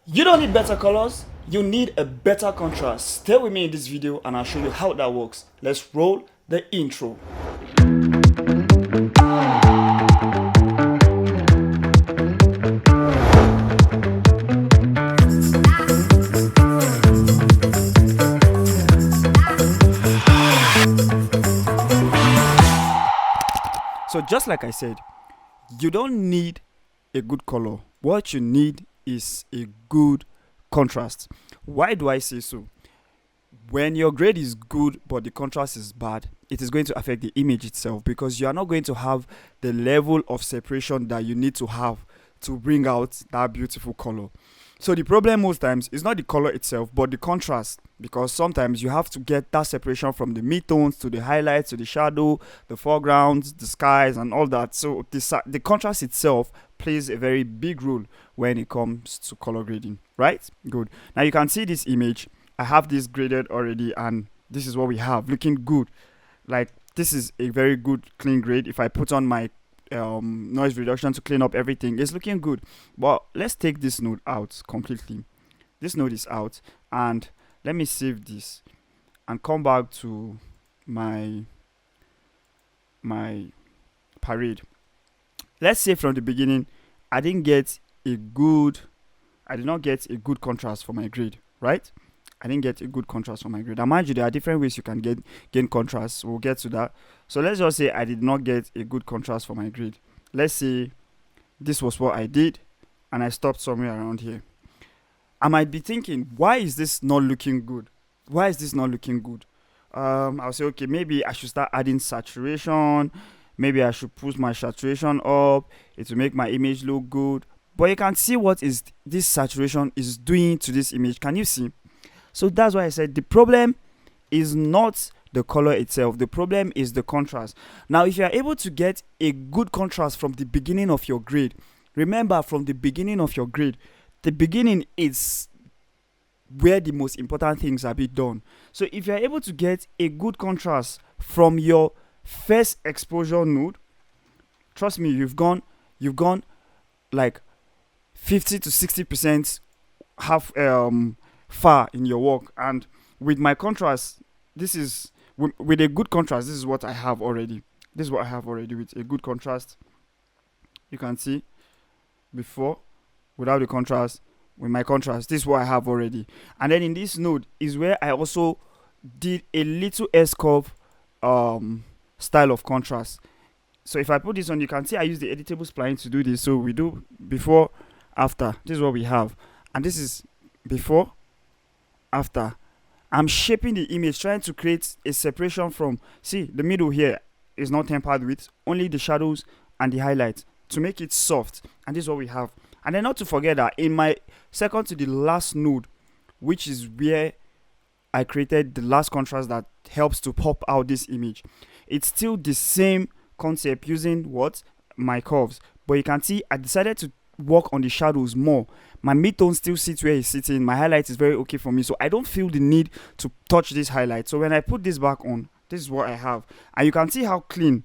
You don't need better colors, you need a better contrast. Stay with me in this video and I'll show you how that works. Let's roll the intro. So just like I said, you don't need a good color. What you need is a good contrast. Why do I say so? When your grade is good but the contrast is bad, it is going to affect the image itself because you are not going to have the level of separation that you need to have to bring out that beautiful color. So the problem most times is not the color itself but the contrast, because sometimes you have to get that separation from the midtones to the highlights to the shadow, the foregrounds, the skies and all that. So the contrast itself plays a very big role when it comes to color grading, right? Good. Now you can see this image. I have this graded already and this is what we have looking good. Like, this is a very good clean grade. If I put on my noise reduction to clean up everything, it's looking good. But let's take this node out completely. This node is out and let me save this and come back to my parade. Let's say from the beginning I did not get a good contrast for my grade, right? I didn't get a good contrast for my grade. And mind you, there are different ways you can gain contrast. We'll get to that. So let's just say I did not get a good contrast for my grade. Let's say this was what I did and I stopped somewhere around here. I might be thinking, why is this not looking good? Why is this not looking good? I'll say, okay, maybe I should start adding saturation. Maybe I should push my saturation up. It will make my image look good. But you can see what is this saturation is doing to this image. Can you see? So that's why I said the problem is not the color itself. The problem is the contrast. Now, if you are able to get a good contrast from the beginning of your grade, remember, from the beginning of your grade, the beginning is where the most important things are being done. So if you are able to get a good contrast from your first exposure node, trust me, you've gone like 50 to 60% far in your work. And with my contrast, this is with a good contrast, this is what I have already. This is what I have already with a good contrast. You can see before, without the contrast, with my contrast, this is what I have already. And then in this node is where I also did a little S-curve style of contrast. So if I put this on, you can see I use the editable spline to do this. So we do before, after. This is what we have. And this is before, after. I'm shaping the image, trying to create a separation from, see, the middle here is not tempered with, only the shadows and the highlights to make it soft. And this is what we have. And then not to forget that in my second to the last node, which is where I created the last contrast that helps to pop out this image, it's still the same concept using what? My curves. But you can see I decided to work on the shadows more. My midtone still sits where it's sitting. My highlight is very okay for me, so I don't feel the need to touch this highlight. So when I put this back on, this is what I have, and you can see how clean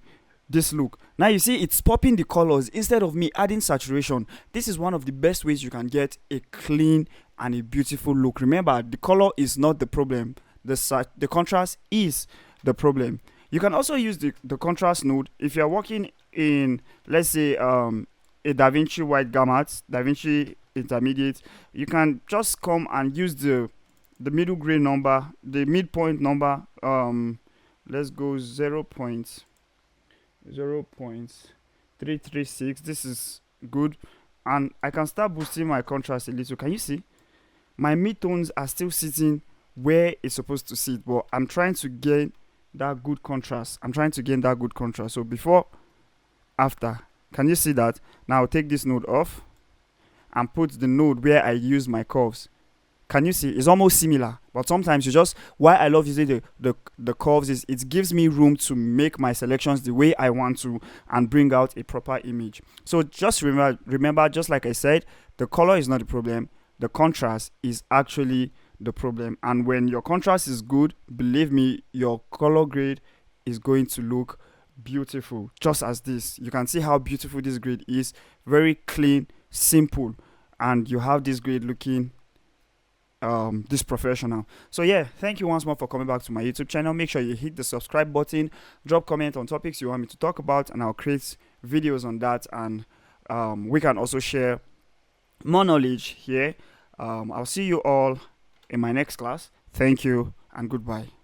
this look. Now you see it's popping the colors instead of me adding saturation. This is one of the best ways you can get a clean and a beautiful look. Remember, the color is not the problem. The contrast is the problem. You can also use the contrast node if you're working in, let's say, a DaVinci White Gamut, DaVinci Intermediate. You can just come and use the middle grade number, the midpoint number. Let's go 0.336. This is good, and I can start boosting my contrast a little. Can you see? My midtones are still sitting where it's supposed to sit, but I'm trying to gain that good contrast. So before, after. Can you see that? Now I'll take this node off and put the node where I use my curves. Can you see? It's almost similar, but sometimes why I love using the curves is it gives me room to make my selections the way I want to and bring out a proper image. So just remember, just like I said, the color is not the problem. The contrast is actually the problem. And when your contrast is good, believe me, your color grade is going to look beautiful. Just as this, you can see how beautiful this grade is. Very clean, simple, and you have this great looking this professional. So yeah, thank you once more for coming back to my YouTube channel. Make sure you hit the subscribe button, drop comment on topics you want me to talk about, and I'll create videos on that, and we can also share more knowledge here. I'll see you all in my next class. Thank you and goodbye.